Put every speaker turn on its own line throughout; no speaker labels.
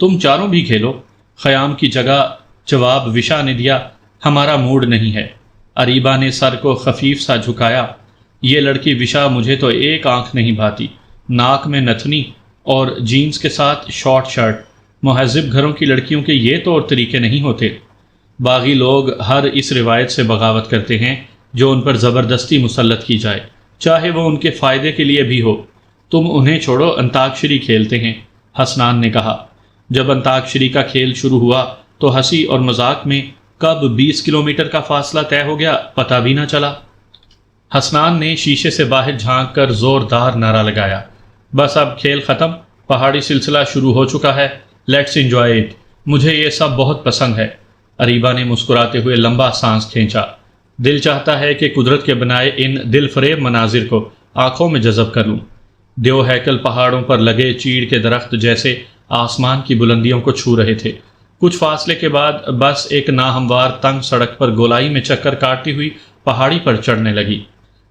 تم چاروں بھی کھیلو۔ خیام کی جگہ جواب وشا نے دیا، ہمارا موڈ نہیں ہے۔ اریبا نے سر کو خفیف سا جھکایا، یہ لڑکی وشا مجھے تو ایک آنکھ نہیں بھاتی، ناک میں نتنی اور جینز کے ساتھ شارٹ شرٹ، مہذب گھروں کی لڑکیوں کے یہ طور طریقے نہیں ہوتے۔ باغی لوگ ہر اس روایت سے بغاوت کرتے ہیں جو ان پر زبردستی مسلط کی جائے، چاہے وہ ان کے فائدے کے لیے بھی ہو۔ تم انہیں چھوڑو، انتاکشری کھیلتے ہیں، حسنان نے کہا۔ جب انتاکشری کا کھیل شروع ہوا تو ہنسی اور مذاق میں کب 20 کلومیٹر کا فاصلہ طے ہو گیا پتہ بھی نہ چلا۔ حسنان نے شیشے سے باہر جھانک کر زوردار نعرہ لگایا، بس اب کھیل ختم، پہاڑی سلسلہ شروع ہو چکا ہے، لیٹس انجوائے اٹ، مجھے یہ سب بہت پسند ہے۔ اریبا نے مسکراتے ہوئے لمبا سانس کھینچا، دل چاہتا ہے کہ قدرت کے بنائے ان دل فریب مناظر کو آنکھوں میں جذب کر لوں۔ دیو ہیکل پہاڑوں پر لگے چیڑ کے درخت جیسے آسمان کی بلندیوں کو چھو رہے تھے۔ کچھ فاصلے کے بعد بس ایک ناہموار تنگ سڑک پر گولائی میں چکر کاٹتی ہوئی پہاڑی پر چڑھنے لگی۔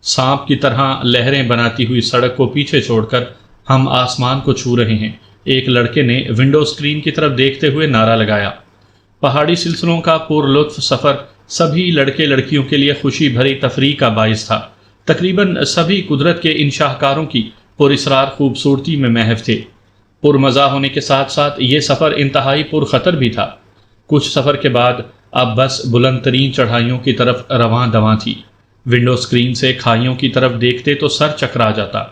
سانپ کی طرح لہریں بناتی ہوئی سڑک کو پیچھے چھوڑ کر ہم آسمان کو چھو رہے ہیں، ایک لڑکے نے ونڈو اسکرین کی طرف دیکھتے ہوئے نعرہ لگایا۔ پہاڑی سلسلوں کا پر لطف سفر سبھی لڑکے لڑکیوں کے لیے خوشی بھری تفریح کا باعث تھا۔ تقریباً سبھی قدرت کے ان شاہکاروں کی پر اسرار خوبصورتی میں محو تھے۔ پر مزہ ہونے کے ساتھ ساتھ یہ سفر انتہائی پر خطر بھی تھا۔ کچھ سفر کے بعد اب بس بلند ترین چڑھائیوں کی طرف رواں دواں تھی۔ ونڈو اسکرین سے کھائیوں کی طرف دیکھتے تو سر چکرا جاتا۔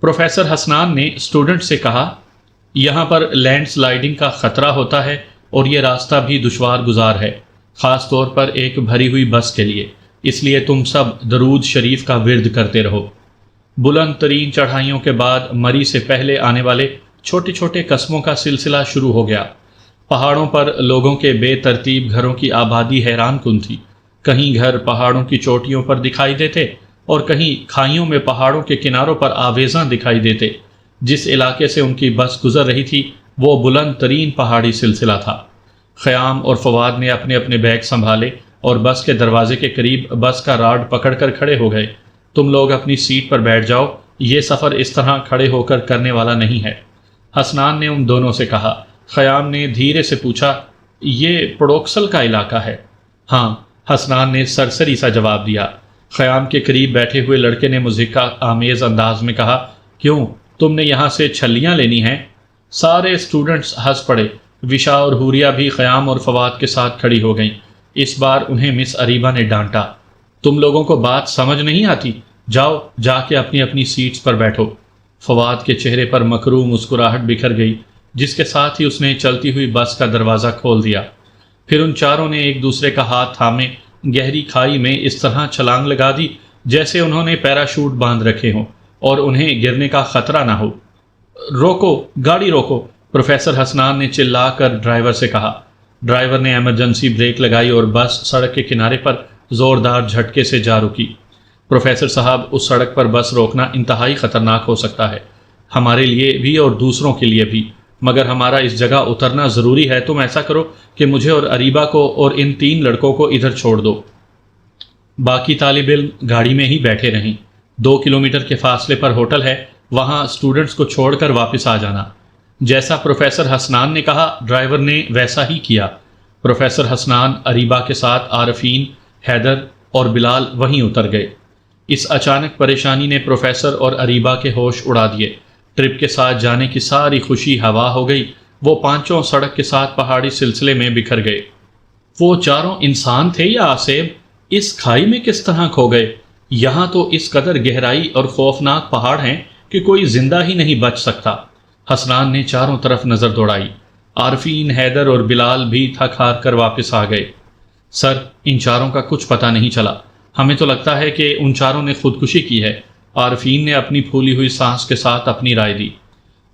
پروفیسر حسنان نے اسٹوڈنٹ سے کہا، یہاں پر لینڈ سلائیڈنگ کا خطرہ ہوتا ہے اور یہ راستہ بھی دشوار گزار ہے، خاص طور پر ایک بھری ہوئی بس کے لیے، اس لیے تم سب درود شریف کا ورد کرتے رہو۔ بلند ترین چڑھائیوں کے بعد مری سے پہلے آنے والے چھوٹے چھوٹے قصبوں کا سلسلہ شروع ہو گیا۔ پہاڑوں پر لوگوں کے بے ترتیب گھروں کی آبادی حیران کن تھی۔ کہیں گھر پہاڑوں کی چوٹیوں پر دکھائی دیتے اور کہیں کھائیوں میں پہاڑوں کے کناروں پر آویزاں دکھائی دیتے۔ جس علاقے سے ان کی بس گزر رہی تھی وہ بلند ترین پہاڑی سلسلہ تھا۔ خیام اور فواد نے اپنے اپنے بیگ سنبھالے اور بس کے دروازے کے قریب بس کا راڈ پکڑ کر کھڑے ہو گئے۔ تم لوگ اپنی سیٹ پر بیٹھ جاؤ، یہ سفر اس طرح کھڑے ہو کر کرنے والا نہیں ہے، حسنان نے ان دونوں سے کہا۔ خیام نے دھیرے سے پوچھا، یہ پڑوکسل کا علاقہ ہے؟ ہاں، حسنان نے سرسری سا جواب دیا۔ خیام کے قریب بیٹھے ہوئے لڑکے نے مضحکہ آمیز انداز میں کہا، کیوں، تم نے یہاں سے چھلیاں لینی ہیں؟ سارے اسٹوڈنٹس ہنس پڑے۔ وشا اور حوریہ بھی خیام اور فواد کے ساتھ کھڑی ہو گئیں۔ اس بار انہیں مس اریبا نے ڈانٹا، تم لوگوں کو بات سمجھ نہیں آتی، جاؤ جا کے اپنی اپنی سیٹس پر بیٹھو۔ فواد کے چہرے پر مکروہ مسکراہٹ بکھر گئی، جس کے ساتھ ہی اس نے چلتی ہوئی بس کا دروازہ کھول دیا۔ پھر ان چاروں نے ایک دوسرے کا ہاتھ تھامے گہری کھائی میں اس طرح چھلانگ لگا دی جیسے انہوں نے پیراشوٹ باندھ رکھے ہوں اور انہیں گرنے کا خطرہ نہ ہو۔ روکو، گاڑی روکو، پروفیسر حسنان نے چلا کر ڈرائیور سے کہا۔ ڈرائیور نے ایمرجنسی بریک لگائی اور بس سڑک کے کنارے پر زوردار جھٹکے سے جا رکی۔ پروفیسر صاحب، اس سڑک پر بس روکنا انتہائی خطرناک ہو سکتا ہے، ہمارے لیے بھی اور دوسروں کے لیے بھی، مگر ہمارا اس جگہ اترنا ضروری ہے۔ تم ایسا کرو کہ مجھے اور اریبا کو اور ان 3 لڑکوں کو ادھر چھوڑ دو، باقی طالب علم گاڑی میں ہی بیٹھے رہیں۔ 2 کلومیٹر کے فاصلے پر ہوٹل ہے، وہاں اسٹوڈنٹس کو چھوڑ کر واپس آ جانا۔ جیسا پروفیسر حسنان نے کہا ڈرائیور نے ویسا ہی کیا۔ پروفیسر حسنان اریبا کے ساتھ عارفین، حیدر اور بلال وہیں اتر گئے۔ اس اچانک پریشانی نے پروفیسر اور اریبا کے ہوش اڑا دیے۔ ٹرپ کے ساتھ جانے کی ساری خوشی ہوا ہو گئی۔ وہ پانچوں سڑک کے ساتھ پہاڑی سلسلے میں بکھر گئے۔ وہ چاروں انسان تھے یا آسیب؟ اس کھائی میں کس طرح کھو گئے؟ یہاں تو اس قدر گہرائی اور خوفناک پہاڑ ہیں کہ کوئی زندہ ہی نہیں بچ سکتا۔ حسنان نے چاروں طرف نظر دوڑائی۔ عارفین، حیدر اور بلال بھی تھک ہار کر واپس آ گئے۔ سر، ان چاروں کا کچھ پتہ نہیں چلا، ہمیں تو لگتا ہے کہ ان چاروں نے خودکشی کی ہے۔ عارفین نے اپنی پھولی ہوئی سانس کے ساتھ اپنی رائے دی۔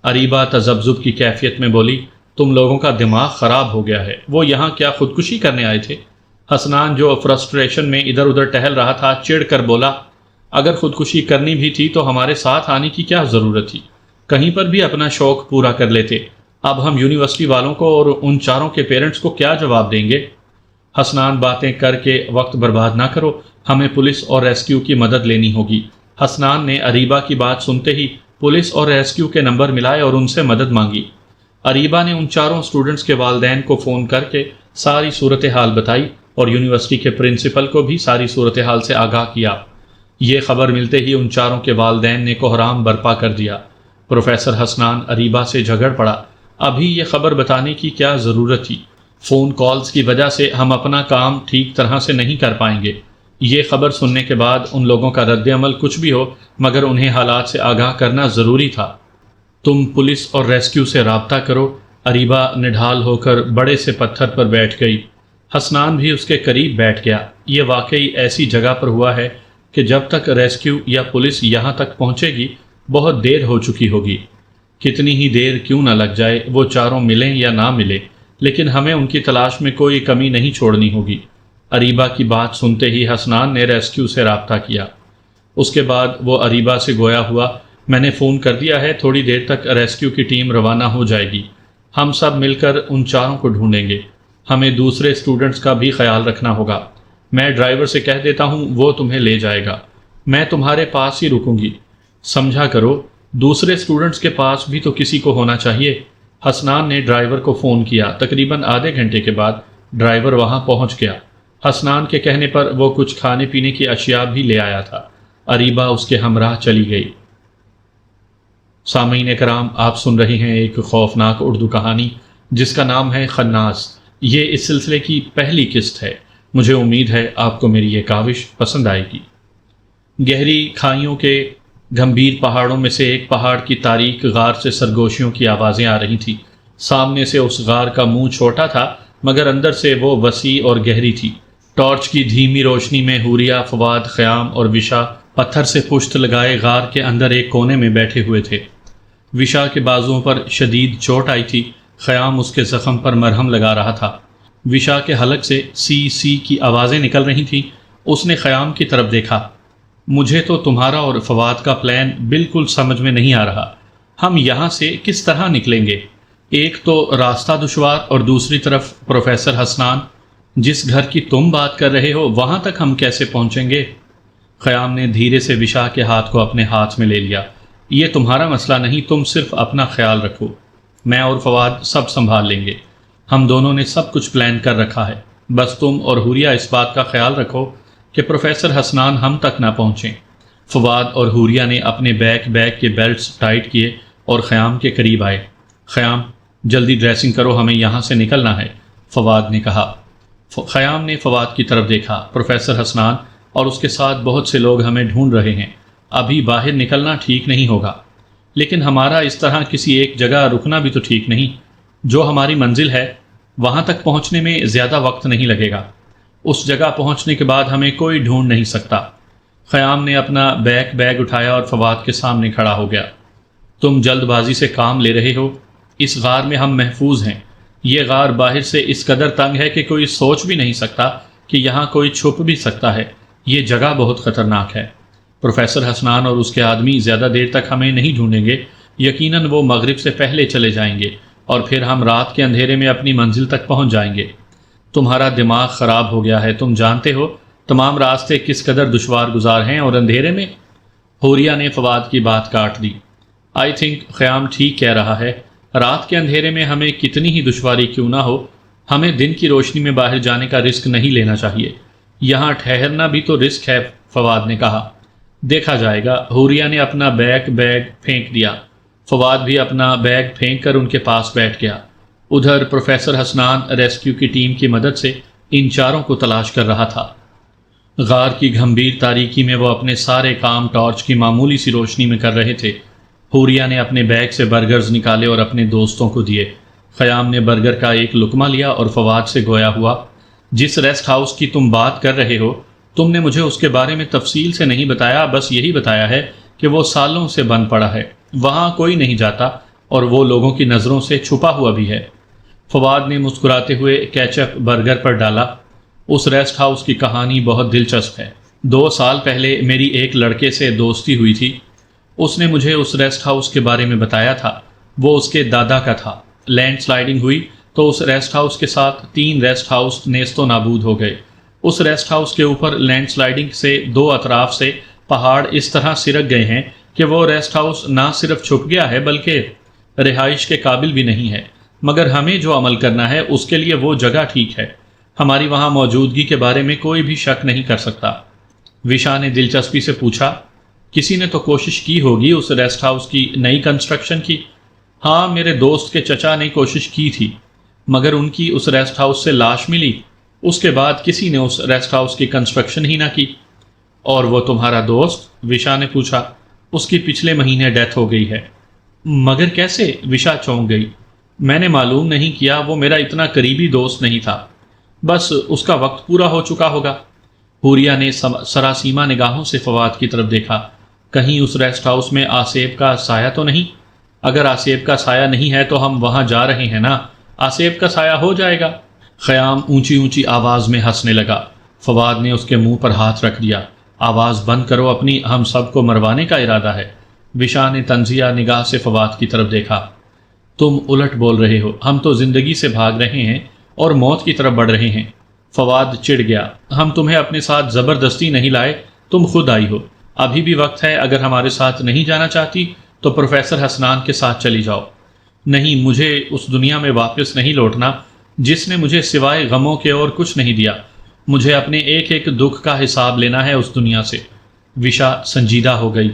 اریبا تذبذب کی کیفیت میں بولی، تم لوگوں کا دماغ خراب ہو گیا ہے، وہ یہاں کیا خودکشی کرنے آئے تھے؟ حسنان جو فرسٹریشن میں ادھر ادھر ٹہل رہا تھا چڑ کر بولا، اگر خودکشی کرنی بھی تھی تو ہمارے ساتھ آنے کی کیا ضرورت تھی؟ کہیں پر بھی اپنا شوق پورا کر لیتے۔ اب ہم یونیورسٹی والوں کو اور ان چاروں کے پیرنٹس کو کیا جواب دیں گے؟ حسنان، باتیں کر کے وقت برباد نہ کرو، ہمیں پولیس اور ریسکیو کی مدد لینی ہوگی۔ حسنان نے اریبا کی بات سنتے ہی پولیس اور ریسکیو کے نمبر ملائے اور ان سے مدد مانگی۔ اریبہ نے ان چاروں اسٹوڈنٹس کے والدین کو فون کر کے ساری صورتحال بتائی اور یونیورسٹی کے پرنسپل کو بھی ساری صورتحال سے آگاہ کیا۔ یہ خبر ملتے ہی ان چاروں کے والدین نے کوہرام برپا کر دیا۔ پروفیسر حسنان اریبہ سے جھگڑ پڑا، ابھی یہ خبر بتانے کی کیا ضرورت تھی؟ فون کالز کی وجہ سے ہم اپنا کام ٹھیک طرح سے نہیں کر پائیں گے۔ یہ خبر سننے کے بعد ان لوگوں کا رد عمل کچھ بھی ہو مگر انہیں حالات سے آگاہ کرنا ضروری تھا۔ تم پولیس اور ریسکیو سے رابطہ کرو۔ اریبہ نڈھال ہو کر بڑے سے پتھر پر بیٹھ گئی۔ حسنان بھی اس کے قریب بیٹھ گیا۔ یہ واقعی ایسی جگہ پر ہوا ہے کہ جب تک ریسکیو یا پولیس یہاں تک پہنچے گی بہت دیر ہو چکی ہوگی۔ کتنی ہی دیر کیوں نہ لگ جائے، وہ چاروں ملیں یا نہ ملیں، لیکن ہمیں ان کی تلاش میں کوئی کمی نہیں چھوڑنی ہوگی۔ اریبہ کی بات سنتے ہی حسنان نے ریسکیو سے رابطہ کیا۔ اس کے بعد وہ اریبہ سے گویا ہوا، میں نے فون کر دیا ہے، تھوڑی دیر تک ریسکیو کی ٹیم روانہ ہو جائے گی، ہم سب مل کر ان چاروں کو ڈھونڈیں گے۔ ہمیں دوسرے اسٹوڈنٹس کا بھی خیال رکھنا ہوگا۔ میں ڈرائیور سے کہہ دیتا ہوں، وہ تمہیں لے جائے گا، میں تمہارے پاس ہی رکوں گی۔ سمجھا کرو، دوسرے اسٹوڈنٹس کے پاس بھی تو کسی کو ہونا چاہیے۔ حسنان نے ڈرائیور کو فون کیا۔ تقریباً آدھے گھنٹے کے بعد ڈرائیور وہاں پہنچ گیا۔ حسنان کے کہنے پر وہ کچھ کھانے پینے کی اشیاء بھی لے آیا تھا۔ اریبہ اس کے ہمراہ چلی گئی۔ سامعین کرام، آپ سن رہے ہیں ایک خوفناک اردو کہانی جس کا نام ہے خناس۔ یہ اس سلسلے کی پہلی قسط ہے۔ مجھے امید ہے آپ کو میری یہ کاوش پسند آئے گی۔ گہری کھائیوں کے گھمبیر پہاڑوں میں سے ایک پہاڑ کی تاریک غار سے سرگوشیوں کی آوازیں آ رہی تھیں۔ سامنے سے اس غار کا منہ چھوٹا تھا مگر اندر سے وہ وسیع اور گہری تھی۔ ٹارچ کی دھیمی روشنی میں حوریہ، فواد، خیام اور وشا پتھر سے پشت لگائے غار کے اندر ایک کونے میں بیٹھے ہوئے تھے۔ وشا کے بازوؤں پر شدید چوٹ آئی تھی۔ خیام اس کے زخم پر مرہم لگا رہا تھا۔ وشا کے حلق سے سی سی کی آوازیں نکل رہی تھیں۔ اس نے خیام کی طرف دیکھا۔ مجھے تو تمہارا اور فواد کا پلان بالکل سمجھ میں نہیں آ رہا۔ ہم یہاں سے کس طرح نکلیں گے؟ ایک تو راستہ دشوار اور دوسری طرف پروفیسر حسنان، جس گھر کی تم بات کر رہے ہو وہاں تک ہم کیسے پہنچیں گے؟ خیام نے دھیرے سے وشا کے ہاتھ کو اپنے ہاتھ میں لے لیا۔ یہ تمہارا مسئلہ نہیں، تم صرف اپنا خیال رکھو، میں اور فواد سب سنبھال لیں گے۔ ہم دونوں نے سب کچھ پلان کر رکھا ہے، بس تم اور حوریہ اس بات کا خیال رکھو کہ پروفیسر حسنان ہم تک نہ پہنچیں۔ فواد اور حوریہ نے اپنے بیگ کے بیلٹس ٹائٹ کیے اور خیام کے قریب آئے۔ خیام، جلدی ڈریسنگ کرو، ہمیں یہاں سے نکلنا ہے، فواد نے کہا۔ خیام نے فواد کی طرف دیکھا۔ پروفیسر حسنان اور اس کے ساتھ بہت سے لوگ ہمیں ڈھونڈ رہے ہیں، ابھی باہر نکلنا ٹھیک نہیں ہوگا، لیکن ہمارا اس طرح کسی ایک جگہ رکنا بھی تو ٹھیک نہیں۔ جو ہماری منزل ہے وہاں تک پہنچنے میں زیادہ وقت نہیں لگے گا، اس جگہ پہنچنے کے بعد ہمیں کوئی ڈھونڈ نہیں سکتا۔ خیام نے اپنا بیگ اٹھایا اور فواد کے سامنے کھڑا ہو گیا۔ تم جلد بازی سے کام لے رہے ہو، اس غار میں ہم محفوظ ہیں۔ یہ غار باہر سے اس قدر تنگ ہے کہ کوئی سوچ بھی نہیں سکتا کہ یہاں کوئی چھپ بھی سکتا ہے۔ یہ جگہ بہت خطرناک ہے۔ پروفیسر حسنان اور اس کے آدمی زیادہ دیر تک ہمیں نہیں ڈھونڈیں گے، یقیناً وہ مغرب سے پہلے چلے جائیں گے اور پھر ہم رات کے اندھیرے میں اپنی منزل تک پہنچ جائیں گے۔ تمہارا دماغ خراب ہو گیا ہے، تم جانتے ہو تمام راستے کس قدر دشوار گزار ہیں، اور اندھیرے میں۔ حوریہ نے فواد کی بات کاٹ دی۔ آئی تھنک خیام ٹھیک کہہ رہا ہے، رات کے اندھیرے میں ہمیں کتنی ہی دشواری کیوں نہ ہو، ہمیں دن کی روشنی میں باہر جانے کا رسک نہیں لینا چاہیے۔ یہاں ٹھہرنا بھی تو رسک ہے، فواد نے کہا۔ دیکھا جائے گا۔ حوریہ نے اپنا بیگ پھینک دیا۔ فواد بھی اپنا بیگ پھینک کر ان کے پاس بیٹھ گیا۔ ادھر پروفیسر حسنان ریسکیو کی ٹیم کی مدد سے ان چاروں کو تلاش کر رہا تھا۔ غار کی گھمبیر تاریکی میں وہ اپنے سارے کام ٹارچ کی معمولی سی روشنی میں کر رہے تھے۔ حوریہ نے اپنے بیگ سے برگرز نکالے اور اپنے دوستوں کو دیے۔ خیام نے برگر کا ایک لقمہ لیا اور فواد سے گویا ہوا، جس ریسٹ ہاؤس کی تم بات کر رہے ہو، تم نے مجھے اس کے بارے میں تفصیل سے نہیں بتایا، بس یہی بتایا ہے کہ وہ سالوں سے بند پڑا ہے، وہاں کوئی نہیں جاتا اور وہ لوگوں کی نظروں سے چھپا ہوا بھی ہے۔ فواد نے مسکراتے ہوئے کیچپ برگر پر ڈالا۔ اس ریسٹ ہاؤس کی کہانی بہت دلچسپ ہے۔ 2 سال پہلے میری ایک لڑکے سے دوستی ہوئی تھی، اس نے مجھے اس ریسٹ ہاؤس کے بارے میں بتایا تھا۔ وہ اس کے دادا کا تھا۔ لینڈ سلائڈنگ ہوئی تو اس ریسٹ ہاؤس کے ساتھ 3 ریسٹ ہاؤس نیست و نابود ہو گئے۔ اس ریسٹ ہاؤس کے اوپر لینڈ سلائڈنگ سے 2 اطراف سے پہاڑ اس طرح سرک گئے ہیں کہ وہ ریسٹ ہاؤس نہ صرف چھپ گیا ہے بلکہ رہائش کے قابل بھی نہیں ہے، مگر ہمیں جو عمل کرنا ہے اس کے لیے وہ جگہ ٹھیک ہے۔ ہماری وہاں موجودگی کے بارے میں کوئی بھی شک نہیں کر سکتا۔ وشا نے دلچسپی سے پوچھا، کسی نے تو کوشش کی ہوگی اس ریسٹ ہاؤس کی نئی کنسٹرکشن کی؟ ہاں، میرے دوست کے چچا نے کوشش کی تھی، مگر ان کی اس ریسٹ ہاؤس سے لاش ملی۔ اس کے بعد کسی نے اس ریسٹ ہاؤس کی کنسٹرکشن ہی نہ کی۔ اور وہ تمہارا دوست؟ وشا نے پوچھا۔ اس کی پچھلے مہینے ڈیتھ ہو گئی ہے۔ مگر کیسے؟ وشا چونک گئی۔ میں نے معلوم نہیں کیا، وہ میرا اتنا قریبی دوست نہیں تھا۔ بس اس کا وقت پورا ہو چکا ہوگا۔ حوریہ نے سراسیمہ نگاہوں سے فواد کی طرف دیکھا۔ کہیں اس ریسٹ ہاؤس میں آصف کا سایہ تو نہیں؟ اگر آصف کا سایہ نہیں ہے تو ہم وہاں جا رہے ہیں نا، آصف کا سایہ ہو جائے گا۔ خیام اونچی اونچی آواز میں ہنسنے لگا۔ فواد نے اس کے منہ پر ہاتھ رکھ دیا۔ آواز بند کرو اپنی، ہم سب کو مروانے کا ارادہ ہے۔ وشا نے تنزیہ نگاہ سے فواد کی طرف دیکھا۔ تم الٹ بول رہے ہو، ہم تو زندگی سے بھاگ رہے ہیں اور موت کی طرف بڑھ رہے ہیں۔ فواد چڑ گیا۔ ہم تمہیں اپنے ساتھ زبردستی نہیں لائے، تم خود آئی ہو۔ ابھی بھی وقت ہے، اگر ہمارے ساتھ نہیں جانا چاہتی تو پروفیسر حسنان کے ساتھ چلی جاؤ۔ نہیں، مجھے اس دنیا میں واپس نہیں لوٹنا جس نے مجھے سوائے غموں کے اور کچھ نہیں دیا۔ مجھے اپنے ایک ایک دکھ کا حساب لینا ہے اس دنیا سے۔ وشا سنجیدہ ہو گئی۔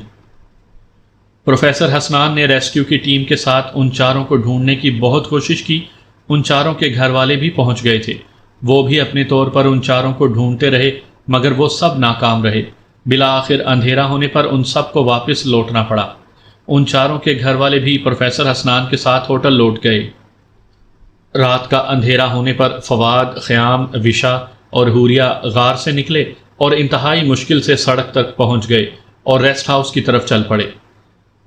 پروفیسر حسنان نے ریسکیو کی ٹیم کے ساتھ ان چاروں کو ڈھونڈنے کی بہت کوشش کی۔ ان چاروں کے گھر والے بھی پہنچ گئے تھے، وہ بھی اپنے طور پر ان چاروں کو ڈھونڈتے رہے، مگر وہ سب ناکام رہے۔ بالآخر اندھیرا ہونے پر ان سب کو واپس لوٹنا پڑا۔ ان چاروں کے گھر والے بھی پروفیسر حسنان کے ساتھ ہوٹل لوٹ گئے۔ رات کا اندھیرا ہونے پر فواد، خیام، وشا اور حوریہ غار سے نکلے اور انتہائی مشکل سے سڑک تک پہنچ گئے اور ریسٹ ہاؤس کی طرف چل پڑے۔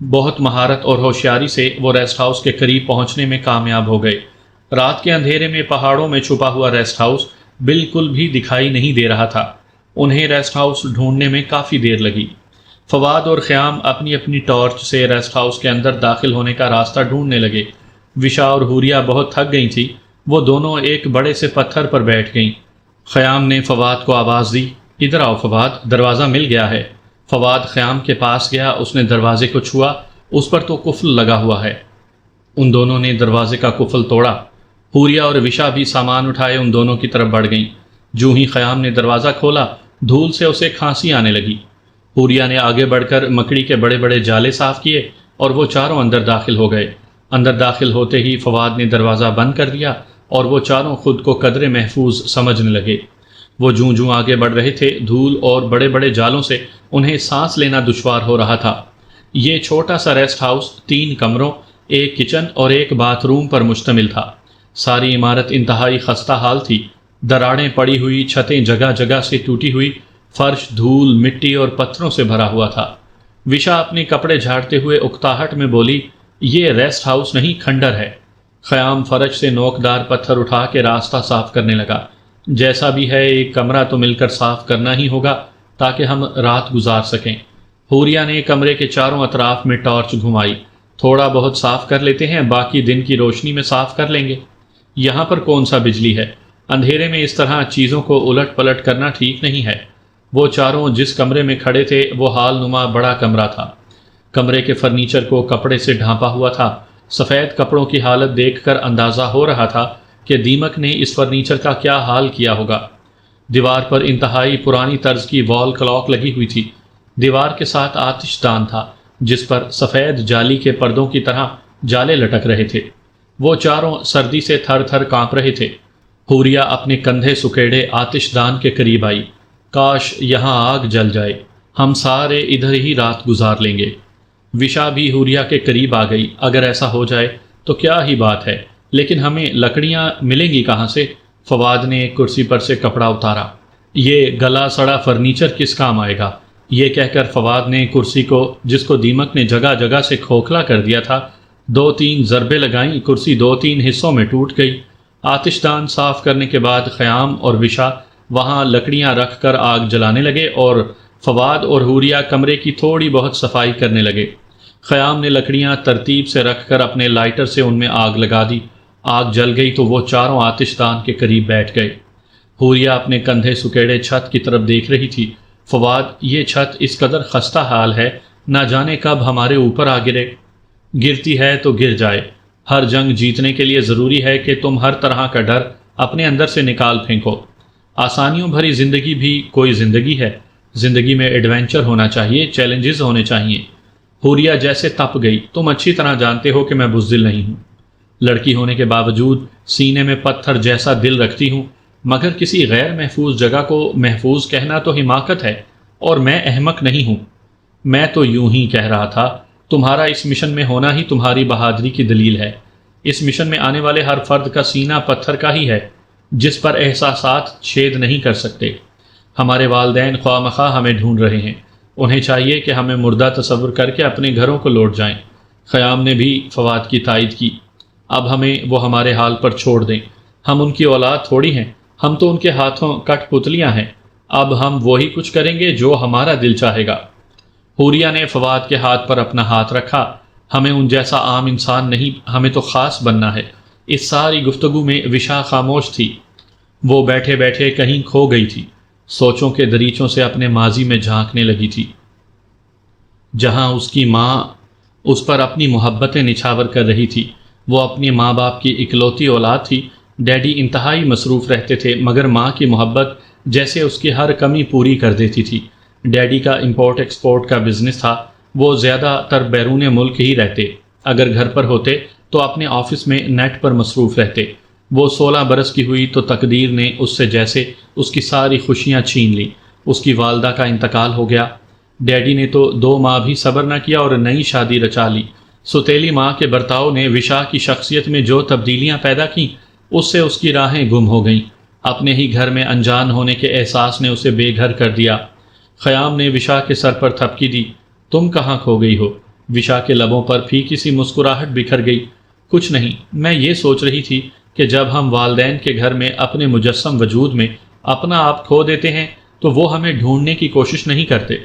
بہت مہارت اور ہوشیاری سے وہ ریسٹ ہاؤس کے قریب پہنچنے میں کامیاب ہو گئے۔ رات کے اندھیرے میں پہاڑوں میں چھپا ہوا ریسٹ ہاؤس بالکل بھی دکھائی نہیں دے رہا تھا۔ انہیں ریسٹ ہاؤس ڈھونڈنے میں کافی دیر لگی۔ فواد اور خیام اپنی اپنی ٹارچ سے ریسٹ ہاؤس کے اندر داخل ہونے کا راستہ ڈھونڈنے لگے۔ وشا اور حوریہ بہت تھک گئی تھی، وہ دونوں ایک بڑے سے پتھر پر بیٹھ گئیں۔ خیام نے فواد کو آواز دی، ادھر آؤ فواد، دروازہ مل گیا ہے۔ فواد خیام کے پاس گیا، اس نے دروازے کو چھوا، اس پر تو قفل لگا ہوا ہے۔ ان دونوں نے دروازے کا قفل توڑا۔ حوریہ اور وشا بھی سامان اٹھائے ان دونوں کی طرف بڑھ گئیں۔ جو ہی خیام نے دروازہ کھولا، دھول سے اسے کھانسی آنے لگی۔ حوریہ نے آگے بڑھ کر مکڑی کے بڑے بڑے جالے صاف کیے اور وہ چاروں اندر داخل ہو گئے۔ اندر داخل ہوتے ہی فواد نے دروازہ بند کر دیا اور وہ چاروں خود کو قدرے محفوظ سمجھنے لگے۔ وہ جوں جوں آگے بڑھ رہے تھے، دھول اور بڑے بڑے جالوں سے انہیں سانس لینا دشوار ہو رہا تھا۔ یہ چھوٹا سا ریسٹ ہاؤس 3 کمروں، ایک کچن اور ایک باتھ روم پر مشتمل تھا۔ ساری عمارت انتہائی خستہ حال تھی۔ دراڑیں پڑی ہوئی، چھتیں جگہ جگہ سے ٹوٹی ہوئی، فرش دھول، مٹی اور پتھروں سے بھرا ہوا تھا۔ وشا اپنے کپڑے جھاڑتے ہوئے اکتاہٹ میں بولی، یہ ریسٹ ہاؤس نہیں، کھنڈر ہے۔ خیام فرش سے نوکدار پتھر اٹھا کے راستہ صاف کرنے لگا۔ جیسا بھی ہے، ایک کمرہ تو مل کر صاف کرنا ہی ہوگا تاکہ ہم رات گزار سکیں۔ حوریہ نے کمرے کے چاروں اطراف میں ٹارچ گھمائی۔ تھوڑا بہت صاف کر لیتے ہیں، باقی دن کی روشنی میں صاف کر لیں گے۔ یہاں پر کون سا بجلی ہے؟ اندھیرے میں اس طرح چیزوں کو الٹ پلٹ کرنا ٹھیک نہیں ہے۔ وہ چاروں جس کمرے میں کھڑے تھے وہ حال نما بڑا کمرہ تھا۔ کمرے کے فرنیچر کو کپڑے سے ڈھانپا ہوا تھا۔ سفید کپڑوں کی حالت دیکھ کر اندازہ ہو رہا تھا کہ دیمک نے اس فرنیچر کا کیا حال کیا ہوگا۔ دیوار پر انتہائی پرانی طرز کی وال کلاک لگی ہوئی تھی۔ دیوار کے ساتھ آتش دان تھا جس پر سفید جالی کے پردوں کی طرح جالے لٹک رہے تھے۔ وہ چاروں سردی سے تھر تھر کانپ رہے تھے۔ حوریہ اپنے کندھے سکیڑے آتش دان کے قریب آئی۔ کاش یہاں آگ جل جائے، ہم سارے ادھر ہی رات گزار لیں گے۔ وشا بھی حوریہ کے قریب آ گئی۔ اگر ایسا ہو جائے تو کیا ہی بات ہے، لیکن ہمیں لکڑیاں ملیں گی کہاں سے؟ فواد نے ایک کرسی پر سے کپڑا اتارا۔ یہ گلا سڑا فرنیچر کس کام آئے گا؟ یہ کہہ کر فواد نے کرسی کو، جس کو دیمک نے جگہ جگہ سے کھوکھلا کر دیا تھا، 2-3 ضربیں لگائیں۔ کرسی 2-3 حصوں میں ٹوٹ گئی۔ آتش دان صاف کرنے کے بعد خیام اور وشا وہاں لکڑیاں رکھ کر آگ جلانے لگے اور فواد اور حوریہ کمرے کی تھوڑی بہت صفائی کرنے لگے۔ خیام نے لکڑیاں ترتیب سے رکھ کر اپنے لائٹر سے ان میں آگ لگا دی۔ آگ جل گئی تو وہ چاروں آتش دان کے قریب بیٹھ گئے۔ حوریہ اپنے کندھے سکیڑے چھت کی طرف دیکھ رہی تھی۔ فواد، یہ چھت اس قدر خستہ حال ہے، نہ جانے کب ہمارے اوپر آ گرے۔ گرتی ہے تو گر جائے۔ ہر جنگ جیتنے کے لیے ضروری ہے کہ تم ہر طرح کا ڈر اپنے اندر سے نکال پھینکو۔ آسانیوں بھری زندگی بھی کوئی زندگی ہے؟ زندگی میں ایڈونچر ہونا چاہیے، چیلنجز ہونے چاہیے۔ حوریہ جیسے تپ گئی۔ تم اچھی طرح جانتے ہو کہ میں بزدل نہیں ہوں، لڑکی ہونے کے باوجود سینے میں پتھر جیسا دل رکھتی ہوں، مگر کسی غیر محفوظ جگہ کو محفوظ کہنا تو حماقت ہے، اور میں احمق نہیں ہوں۔ میں تو یوں ہی کہہ رہا تھا، تمہارا اس مشن میں ہونا ہی تمہاری بہادری کی دلیل ہے۔ اس مشن میں آنے والے ہر فرد کا سینہ پتھر کا ہی ہے، جس پر احساسات چھید نہیں کر سکتے۔ ہمارے والدین خواہ مخواہ ہمیں ڈھونڈ رہے ہیں، انہیں چاہیے کہ ہمیں مردہ تصور کر کے اپنے گھروں کو لوٹ جائیں۔ خیام نے بھی فواد کی تائید کی۔ اب ہمیں وہ ہمارے حال پر چھوڑ دیں، ہم ان کی اولاد تھوڑی ہیں، ہم تو ان کے ہاتھوں کٹ پتلیاں ہیں۔ اب ہم وہی کچھ کریں گے جو ہمارا دل چاہے گا۔ حوریہ نے فواد کے ہاتھ پر اپنا ہاتھ رکھا۔ ہمیں ان جیسا عام انسان نہیں، ہمیں تو خاص بننا ہے۔ اس ساری گفتگو میں وشا خاموش تھی۔ وہ بیٹھے بیٹھے کہیں کھو گئی تھی، سوچوں کے دریچوں سے اپنے ماضی میں جھانکنے لگی تھی، جہاں اس کی ماں اس پر اپنی محبتیں نچھاور کر رہی تھی۔ وہ اپنی ماں باپ کی اکلوتی اولاد تھی۔ ڈیڈی انتہائی مصروف رہتے تھے، مگر ماں کی محبت جیسے اس کی ہر کمی پوری کر دیتی تھی۔ ڈیڈی کا امپورٹ ایکسپورٹ کا بزنس تھا، وہ زیادہ تر بیرون ملک ہی رہتے، اگر گھر پر ہوتے تو اپنے آفس میں نیٹ پر مصروف رہتے۔ وہ 16 برس کی ہوئی تو تقدیر نے اس سے جیسے اس کی ساری خوشیاں چھین لیں۔ اس کی والدہ کا انتقال ہو گیا۔ ڈیڈی نے تو 2 ماہ بھی صبر نہ کیا اور نئی شادی رچا لی۔ سوتیلی ماں کے برتاؤ نے وشا کی شخصیت میں جو تبدیلیاں پیدا کیں، اس سے اس کی راہیں گم ہو گئیں۔ اپنے ہی گھر میں انجان ہونے کے احساس نے اسے بے گھر کر دیا۔ خیام نے وشا کے سر پر تھپکی دی۔ تم کہاں کھو گئی ہو؟ وشا کے لبوں پر پھیکی سی مسکراہٹ بکھر گئی۔ کچھ نہیں، میں یہ سوچ رہی تھی کہ جب ہم والدین کے گھر میں اپنے مجسم وجود میں اپنا آپ کھو دیتے ہیں تو وہ ہمیں ڈھونڈنے کی کوشش نہیں کرتے،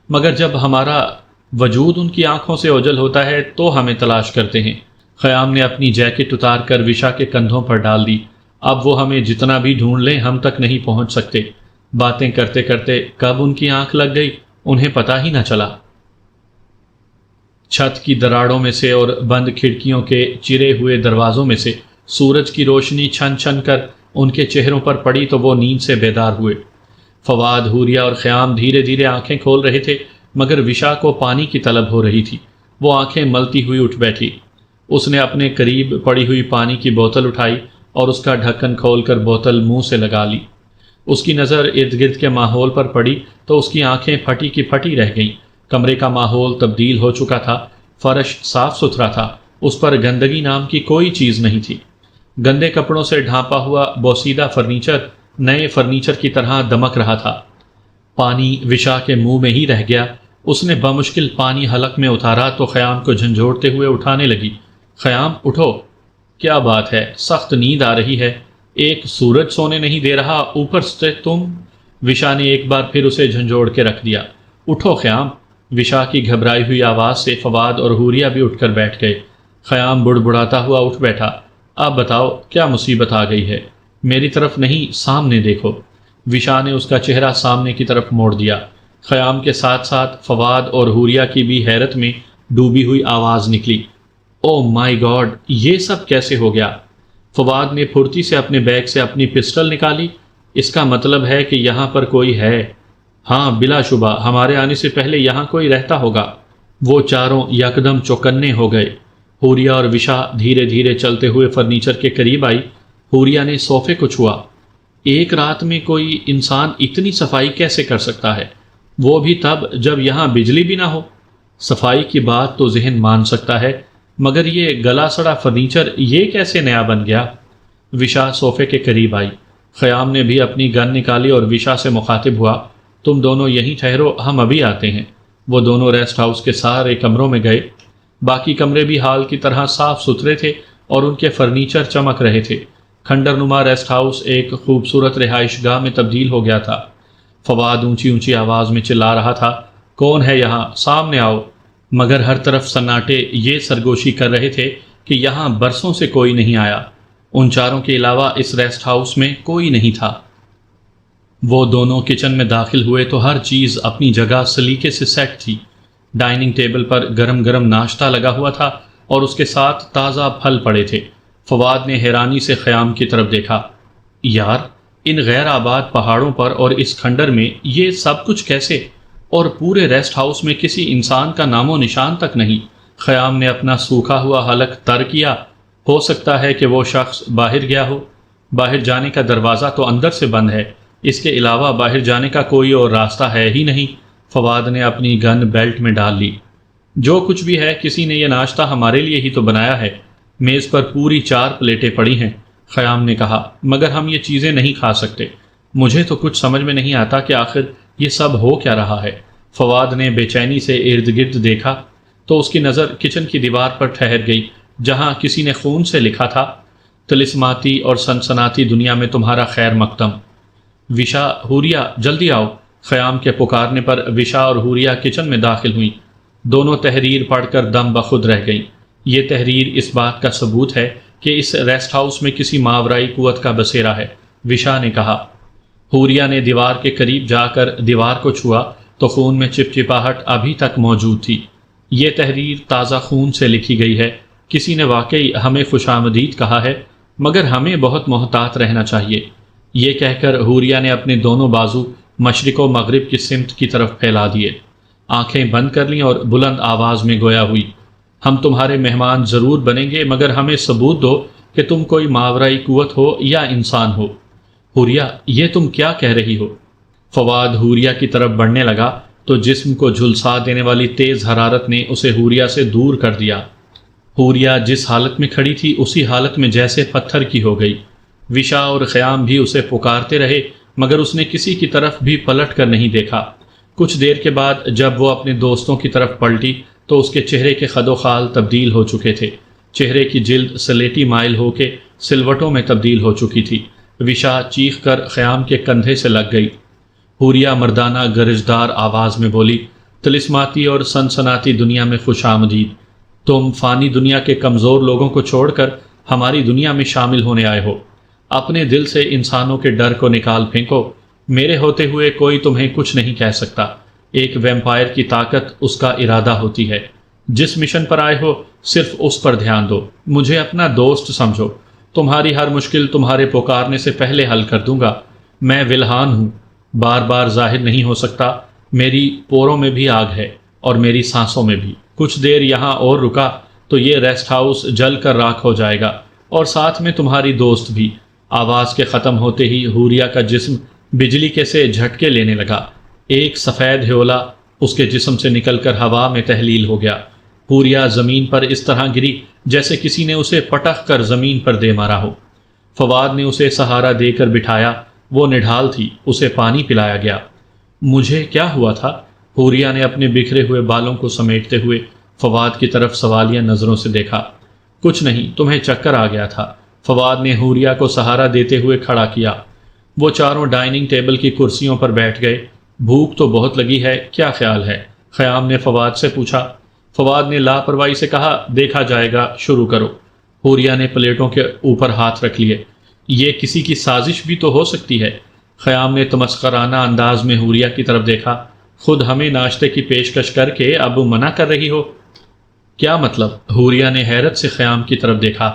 مگر جب ہمارا وجود ان کی آنکھوں سے اوجھل ہوتا ہے تو ہمیں تلاش کرتے ہیں۔ خیام نے اپنی جیکٹ اتار کر وشا کے کندھوں پر ڈال دی۔ اب وہ ہمیں جتنا بھی ڈھونڈ لیں ہم تک نہیں پہنچ سکتے۔ باتیں کرتے کرتے کب ان کی آنکھ لگ گئی انہیں پتہ ہی نہ چلا۔ چھت کی دراڑوں میں سے اور بند کھڑکیوں کے چرے ہوئے دروازوں میں سے سورج کی روشنی چھن چھن کر ان کے چہروں پر پڑی تو وہ نیند سے بیدار ہوئے۔ فواد، حوریہ اور خیام دھیرے دھیرے آنکھیں کھول رہے تھے، مگر وشا کو پانی کی طلب ہو رہی تھی۔ وہ آنکھیں ملتی ہوئی اٹھ بیٹھی۔ اس نے اپنے قریب پڑی ہوئی پانی کی بوتل اٹھائی اور اس کا ڈھکن کھول کر بوتل منہ سے لگا لی۔ اس کی نظر ارد گرد کے ماحول پر پڑی تو اس کی آنکھیں پھٹی کی پھٹی رہ گئیں۔ کمرے کا ماحول تبدیل ہو چکا تھا۔ فرش صاف ستھرا تھا، اس پر گندگی نام کی کوئی چیز نہیں تھی۔ گندے کپڑوں سے ڈھانپا ہوا بوسیدہ فرنیچر نئے فرنیچر کی طرح دمک رہا تھا۔ پانی وشا کے منہ میں ہی رہ گیا۔ اس نے بمشکل پانی حلق میں اتارا تو خیام کو جھنجھوڑتے ہوئے اٹھانے لگی۔ خیام، اٹھو، کیا بات ہے؟ سخت نیند آ رہی ہے، ایک سورج سونے نہیں دے رہا، اوپر سے تم۔ وشا نے ایک بار پھر اسے جھنجھوڑ کے رکھ دیا۔ اٹھو خیام۔ وشا کی گھبرائی ہوئی آواز سے فواد اور حوریہ بھی اٹھ کر بیٹھ گئے۔ خیام بڑبڑاتا ہوا اٹھ بیٹھا۔ اب بتاؤ کیا مصیبت آ گئی ہے؟ میری طرف نہیں، سامنے دیکھو۔ وشا نے اس کا چہرہ سامنے کی طرف موڑ دیا۔ خیام کے ساتھ ساتھ فواد اور حوریہ کی بھی حیرت میں ڈوبی ہوئی آواز نکلی۔ او مائی گاڈ، یہ سب کیسے ہو گیا؟ فواد نے پھرتی سے اپنے بیگ سے اپنی پسٹل نکالی۔ اس کا مطلب ہے کہ یہاں پر کوئی ہے۔ ہاں بلا شبہ، ہمارے آنے سے پہلے یہاں کوئی رہتا ہوگا۔ وہ چاروں یکدم چوکنے ہو گئے۔ حوریہ اور وشا دھیرے دھیرے چلتے ہوئے فرنیچر کے قریب آئی۔ حوریہ نے صوفے کو چھوا۔ ایک رات میں کوئی انسان اتنی صفائی کیسے کر سکتا ہے؟ وہ بھی تب جب یہاں بجلی بھی نہ ہو۔ صفائی کی بات تو ذہن مان سکتا ہے، مگر یہ گلا سڑا فرنیچر یہ کیسے نیا بن گیا؟ وشا صوفے کے قریب آئی۔ خیام نے بھی اپنی گن نکالی اور وشا سے مخاطب ہوا، تم دونوں یہیں ٹھہرو، ہم ابھی آتے ہیں۔ وہ دونوں ریسٹ ہاؤس کے سارے کمروں میں گئے۔ باقی کمرے بھی حال کی طرح صاف ستھرے تھے اور ان کے فرنیچر چمک رہے تھے۔ کھنڈر نما ریسٹ ہاؤس ایک خوبصورت رہائش گاہ میں تبدیل ہو گیا تھا۔ فواد اونچی اونچی آواز میں چلا رہا تھا، کون ہے یہاں؟ سامنے آؤ۔ مگر ہر طرف سناٹے یہ سرگوشی کر رہے تھے کہ یہاں برسوں سے کوئی نہیں آیا۔ ان چاروں کے علاوہ اس ریسٹ ہاؤس میں کوئی نہیں تھا۔ وہ دونوں کچن میں داخل ہوئے تو ہر چیز اپنی جگہ سلیقے سے سیٹ تھی۔ ڈائننگ ٹیبل پر گرم گرم ناشتہ لگا ہوا تھا اور اس کے ساتھ تازہ پھل پڑے تھے۔ فواد نے حیرانی سے خیام کی طرف دیکھا۔ یار، ان غیر آباد پہاڑوں پر اور اس کھنڈر میں یہ سب کچھ کیسے؟ اور پورے ریسٹ ہاؤس میں کسی انسان کا نام و نشان تک نہیں۔ خیام نے اپنا سوکھا ہوا حلق تر کیا۔ ہو سکتا ہے کہ وہ شخص باہر گیا ہو۔ باہر جانے کا دروازہ تو اندر سے بند ہے، اس کے علاوہ باہر جانے کا کوئی اور راستہ ہے ہی نہیں۔ فواد نے اپنی گن بیلٹ میں ڈال لی۔ جو کچھ بھی ہے، کسی نے یہ ناشتہ ہمارے لیے ہی تو بنایا ہے۔ میز پر پوری 4 پلیٹیں پڑی ہیں، خیام نے کہا، مگر ہم یہ چیزیں نہیں کھا سکتے۔ مجھے تو کچھ سمجھ میں نہیں آتا کہ آخر یہ سب ہو کیا رہا ہے۔ فواد نے بے چینی سے ارد گرد دیکھا تو اس کی نظر کچن کی دیوار پر ٹھہر گئی، جہاں کسی نے خون سے لکھا تھا، طلسماتی اور سنسناتی دنیا میں تمہارا خیر مقدم۔ وشا، حوریہ، جلدی آؤ۔ خیام کے پکارنے پر وشا اور حوریہ کچن میں داخل ہوئیں۔ دونوں تحریر پڑھ کر دم بخود رہ گئیں۔ یہ تحریر اس بات کا ثبوت ہے کہ اس ریسٹ ہاؤس میں کسی ماورائی قوت کا بسیرا ہے، وشا نے کہا۔ حوریہ نے دیوار کے قریب جا کر دیوار کو چھوا تو خون میں چپچپاہٹ ابھی تک موجود تھی۔ یہ تحریر تازہ خون سے لکھی گئی ہے۔ کسی نے واقعی ہمیں خوش آمدید کہا ہے، مگر ہمیں بہت محتاط رہنا چاہیے۔ یہ کہہ کر حوریہ نے اپنے دونوں بازو مشرق و مغرب کی سمت کی طرف پھیلا دیے، آنکھیں بند کر لیں اور بلند آواز میں گویا ہوئی، ہم تمہارے مہمان ضرور بنیں گے، مگر ہمیں ثبوت دو کہ تم کوئی ماورائی قوت ہو یا انسان ہو۔ حوریہ، یہ تم کیا کہہ رہی ہو؟ فواد حوریہ کی طرف بڑھنے لگا تو جسم کو جھلسا دینے والی تیز حرارت نے اسے حوریہ سے دور کر دیا۔ حوریہ جس حالت میں کھڑی تھی اسی حالت میں جیسے پتھر کی ہو گئی۔ وشا اور خیام بھی اسے پکارتے رہے، مگر اس نے کسی کی طرف بھی پلٹ کر نہیں دیکھا۔ کچھ دیر کے بعد جب وہ اپنے دوستوں کی طرف پلٹی تو اس کے چہرے کے خد و خال تبدیل ہو چکے تھے۔ چہرے کی جلد سلیٹی مائل ہو کے سلوٹوں میں تبدیل ہو چکی تھی۔ وشا چیخ کر خیام کے کندھے سے لگ گئی۔ حوریہ مردانہ گرجدار آواز میں بولی، طلسماتی اور سنسناتی دنیا میں خوش آمدید۔ تم فانی دنیا کے کمزور لوگوں کو چھوڑ کر ہماری دنیا میں شامل ہونے آئے ہو۔ اپنے دل سے انسانوں کے ڈر کو نکال پھینکو۔ میرے ہوتے ہوئے کوئی تمہیں کچھ نہیں کہہ سکتا۔ ایک ویمپائر کی طاقت اس کا ارادہ ہوتی ہے۔ جس مشن پر آئے ہو صرف اس پر دھیان دو۔ مجھے اپنا دوست سمجھو۔ تمہاری ہر مشکل تمہارے پکارنے سے پہلے حل کر دوں گا۔ میں ولہان ہوں، بار بار ظاہر نہیں ہو سکتا۔ میری پوروں میں بھی آگ ہے اور میری سانسوں میں بھی۔ کچھ دیر یہاں اور رکا تو یہ ریسٹ ہاؤس جل کر راکھ ہو جائے گا، اور ساتھ میں تمہاری دوست بھی۔ آواز کے ختم ہوتے ہی حوریہ کا جسم بجلی کے سے جھٹکے لینے لگا۔ ایک سفید ہیولا اس کے جسم سے نکل کر ہوا میں تحلیل ہو گیا۔ حوریہ زمین پر اس طرح گری جیسے کسی نے اسے پٹخ کر زمین پر دے مارا ہو۔ فواد نے اسے سہارا دے کر بٹھایا۔ وہ نڈھال تھی، اسے پانی پلایا گیا۔ مجھے کیا ہوا تھا؟ حوریہ نے اپنے بکھرے ہوئے بالوں کو سمیٹتے ہوئے فواد کی طرف سوالیہ نظروں سے دیکھا۔ کچھ نہیں، تمہیں چکر آ گیا تھا۔ فواد نے حوریہ کو سہارا دیتے ہوئے کھڑا کیا۔ وہ چاروں ڈائننگ ٹیبل کی کرسیوں پر بیٹھ گئے۔ بھوک تو بہت لگی ہے، کیا خیال ہے؟ خیام نے فواد سے پوچھا۔ فواد نے لاپرواہی سے کہا، دیکھا جائے گا، شروع کرو۔ حوریہ نے پلیٹوں کے اوپر ہاتھ رکھ لیے۔ یہ کسی کی سازش بھی تو ہو سکتی ہے۔ خیام نے تمسخرانہ انداز میں حوریہ کی طرف دیکھا۔ خود ہمیں ناشتے کی پیشکش کر کے اب منع کر رہی ہو؟ کیا مطلب؟ حوریہ نے حیرت سے خیام کی طرف دیکھا۔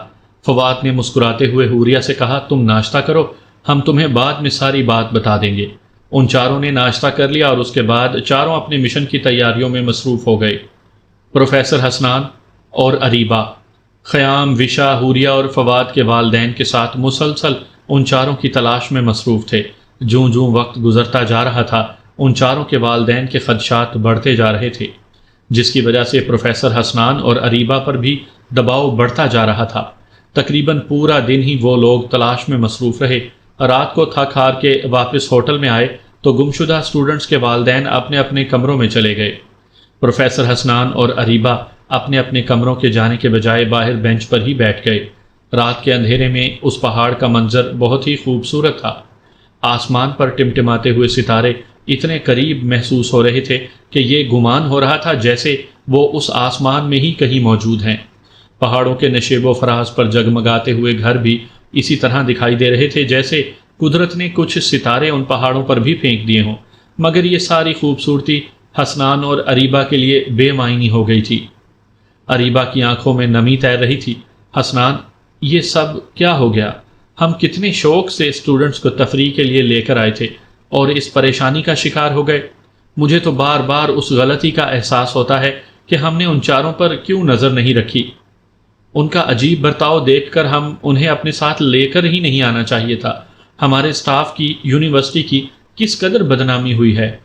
فواد نے مسکراتے ہوئے حوریہ سے کہا، تم ناشتہ کرو، ہم تمہیں بعد میں ساری بات بتا دیں گے۔ ان چاروں نے ناشتہ کر لیا اور اس کے بعد چاروں اپنے مشن کی تیاریوں میں مصروف ہو گئے۔ پروفیسر حسنان اور اریبہ، خیام، وشا، حوریہ اور فواد کے والدین کے ساتھ مسلسل ان چاروں کی تلاش میں مصروف تھے۔ جوں جوں وقت گزرتا جا رہا تھا ان چاروں کے والدین کے خدشات بڑھتے جا رہے تھے، جس کی وجہ سے پروفیسر حسنان اور اریبہ پر بھی دباؤ بڑھتا جا رہا تھا۔ تقریباً پورا دن ہی وہ لوگ تلاش میں مصروف رہے۔ رات کو تھک ہار کے واپس ہوٹل میں آئے تو گمشدہ اسٹوڈنٹس کے والدین اپنے اپنے کمروں میں چلے گئے۔ پروفیسر حسنان اور اریبہ اپنے اپنے کمروں کے جانے کے بجائے باہر بینچ پر ہی بیٹھ گئے۔ رات کے اندھیرے میں اس پہاڑ کا منظر بہت ہی خوبصورت تھا۔ آسمان پر ٹمٹماتے ہوئے ستارے اتنے قریب محسوس ہو رہے تھے کہ یہ گمان ہو رہا تھا جیسے وہ اس آسمان میں ہی کہیں موجود ہیں۔ پہاڑوں کے نشیب و فراز پر جگمگاتے ہوئے گھر بھی اسی طرح دکھائی دے رہے تھے جیسے قدرت نے کچھ ستارے ان پہاڑوں پر بھی پھینک دیے ہوں، مگر یہ ساری خوبصورتی حسنان اور اریبہ کے لیے بے معنی ہو گئی تھی۔ اریبہ کی آنکھوں میں نمی تیر رہی تھی۔ حسنان، یہ سب کیا ہو گیا؟ ہم کتنے شوق سے اسٹوڈنٹس کو تفریح کے لیے لے کر آئے تھے اور اس پریشانی کا شکار ہو گئے۔ مجھے تو بار بار اس غلطی کا احساس ہوتا ہے کہ ہم نے ان چاروں پر کیوں نظر نہیں رکھی۔ ان کا عجیب برتاؤ دیکھ کر ہم انہیں اپنے ساتھ لے کر ہی نہیں آنا چاہیے تھا۔ ہمارے اسٹاف کی، یونیورسٹی کی کس قدر بدنامی ہوئی ہے۔